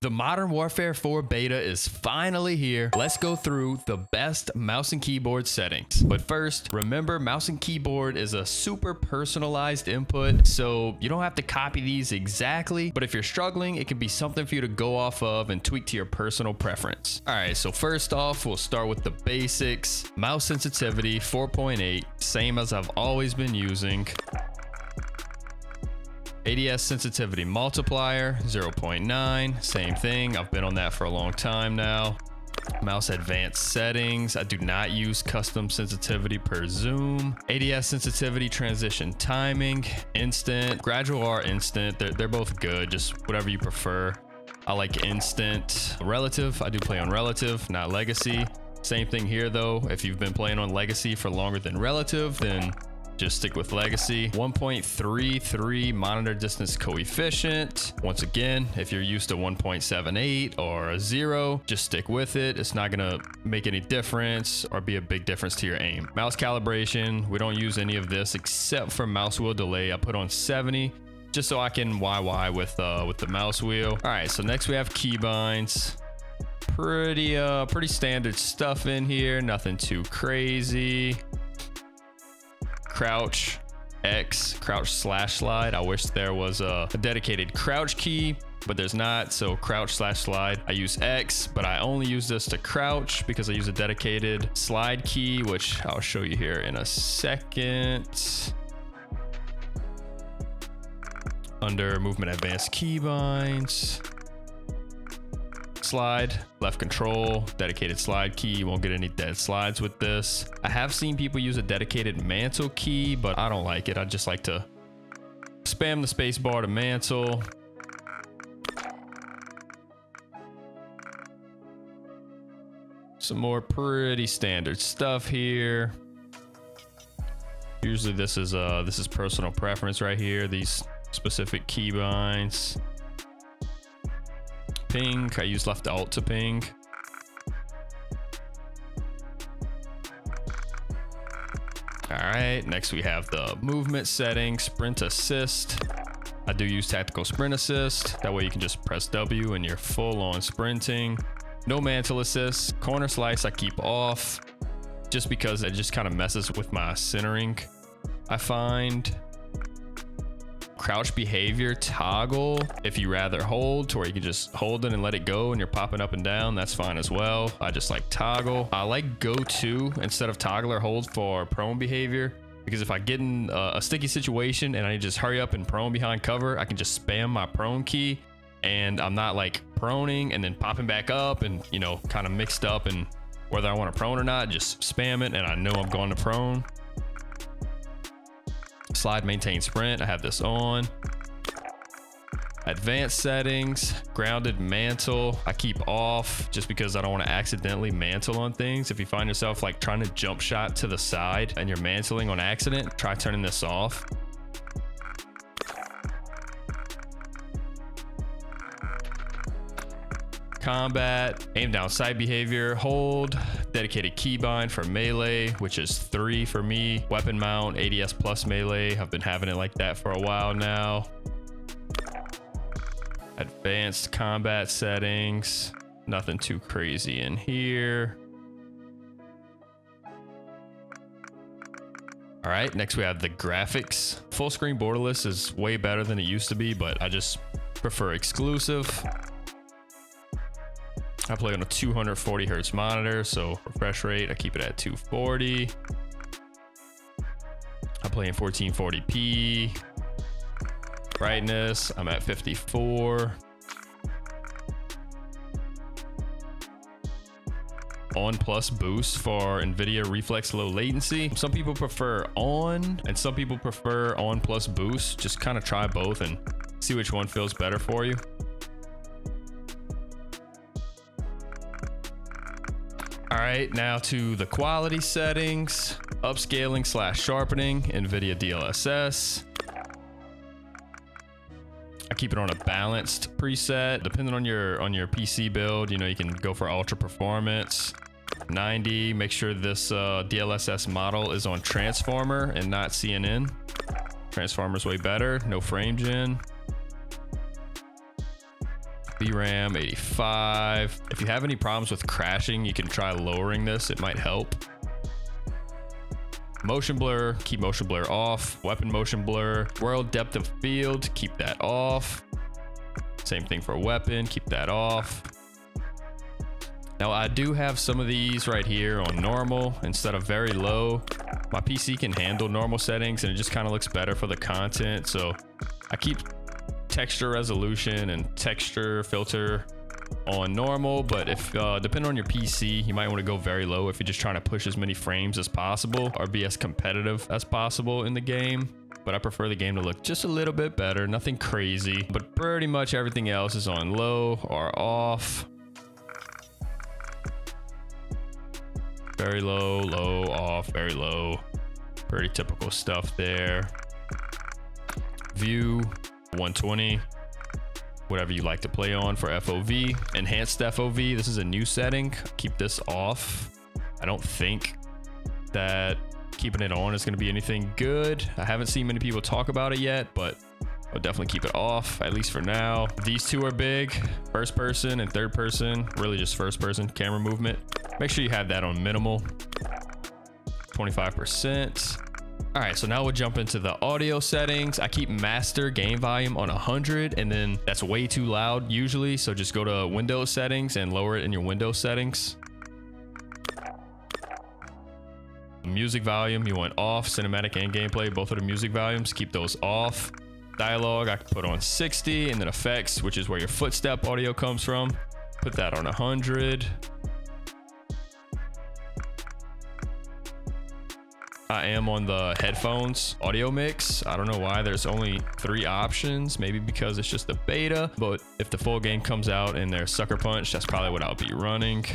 The Modern Warfare 4 beta is finally here. Let's go through the best mouse and keyboard settings. But first, remember mouse and keyboard is a super personalized input, so you don't have to copy these exactly, but if you're struggling, it can be something for you to go off of and tweak to your personal preference. All right, so first off, we'll start with the basics. Mouse sensitivity 4.8, same as I've always been using. ADS sensitivity multiplier 0.9, same thing. I've been on that for a long time now. Mouse advanced settings, I do not use custom sensitivity per zoom. ADS sensitivity transition timing, instant, gradual or instant. They're both good, just whatever you prefer. I like instant. Relative, I do play on relative, not legacy. Same thing here though. If you've been playing on legacy for longer than relative, then just stick with legacy. 1.33 monitor distance coefficient. Once again, if you're used to 1.78 or a 0, just stick with it. It's not gonna make any difference or be a big difference to your aim. Mouse calibration, we don't use any of this except for mouse wheel delay. I put on 70 just so I can YY with the mouse wheel. All right, so next we have keybinds. Pretty standard stuff in here, nothing too crazy. Crouch X, crouch slash slide. I wish there was a dedicated crouch key, but there's not. So crouch slash slide, I use X, but I only use this to crouch because I use a dedicated slide key, which I'll show you here in a second. Under movement advanced keybinds, slide, left control, dedicated slide key. You won't get any dead slides with this. I have seen people use a dedicated mantle key, but I don't like it. I just like to spam the space bar to mantle. Some more pretty standard stuff here. Usually this is personal preference right here, these specific keybinds. Ping, I use left alt to ping. All right, next we have the movement settings, sprint assist. I do use tactical sprint assist. That way you can just press W and you're full on sprinting. No mantle assist. Corner slice I keep off just because it just kind of messes with my centering, I find. Crouch behavior toggle, if you rather hold to where you can just hold it and let it go and you're popping up and down, that's fine as well. I just like toggle. I like go to instead of toggle or hold for prone behavior, because if I get in a sticky situation and I just hurry up and prone behind cover, I can just spam my prone key and I'm not like proning and then popping back up and, you know, kind of mixed up, and whether I want to prone or not, just spam it and I know I'm going to prone. Slide maintain sprint, I have this on. Advanced settings, grounded mantle, I keep off just because I don't want to accidentally mantle on things. If you find yourself like trying to jump shot to the side and you're mantling on accident, try turning this off. Combat, aim down sight behavior, hold, dedicated keybind for melee, which is 3 for me. Weapon mount, ADS plus melee. I've been having it like that for a while now. Advanced combat settings, nothing too crazy in here. All right, next we have the graphics. Full screen borderless is way better than it used to be, but I just prefer exclusive. I play on a 240 hertz monitor, so refresh rate, I keep it at 240. I play in 1440p. Brightness, I'm at 54. On plus boost for NVIDIA reflex low latency. Some people prefer on and some people prefer on plus boost. Just kind of try both and see which one feels better for you. All right, now to the quality settings, upscaling slash sharpening, NVIDIA DLSS. I keep it on a balanced preset. Depending on your PC build, you know, you can go for ultra performance. 90, make sure this DLSS model is on transformer and not CNN. Transformer's way better, no frame gen. VRAM 85. If you have any problems with crashing, you can try lowering this. It might help. Motion blur, keep motion blur off. Weapon motion blur. World depth of field, keep that off. Same thing for weapon, keep that off. Now I do have some of these right here on normal instead of very low. My PC can handle normal settings and it just kind of looks better for the content. So I keep texture resolution and texture filter on normal, but if depending on your PC, you might want to go very low if you're just trying to push as many frames as possible or be as competitive as possible in the game. But I prefer the game to look just a little bit better, nothing crazy, but pretty much everything else is on low or off. Very low, low, off, very low. Pretty typical stuff there. View 120. Whatever you like to play on for FOV. Enhanced FOV, this is a new setting. Keep this off. I don't think that keeping it on is going to be anything good. I haven't seen many people talk about it yet, but I'll definitely keep it off, at least for now. These two are big, first person and third person, really just first person camera movement. Make sure you have that on minimal, 25%. All right, so now we'll jump into the audio settings. I keep master gain volume on 100, and then that's way too loud usually. So just go to Windows settings and lower it in your Windows settings. Music volume, you want off. Cinematic and gameplay, both of the music volumes, keep those off. Dialogue, I can put on 60, and then effects, which is where your footstep audio comes from, put that on 100. I am on the headphones audio mix. I don't know why there's only 3 options, maybe because it's just a beta, but if the full game comes out and there's Sucker Punch, that's probably what I'll be running.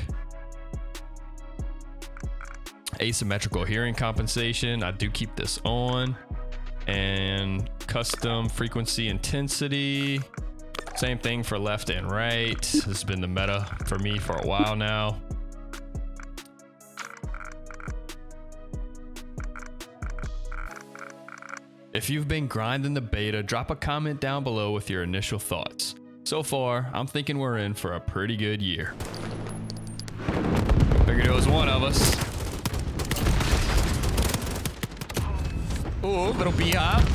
Asymmetrical hearing compensation, I do keep this on. And custom frequency intensity, same thing for left and right. This has been the meta for me for a while now. If you've been grinding the beta, drop a comment down below with your initial thoughts. So far, I'm thinking we're in for a pretty good year. Figured it was one of us. Oh, little beehive.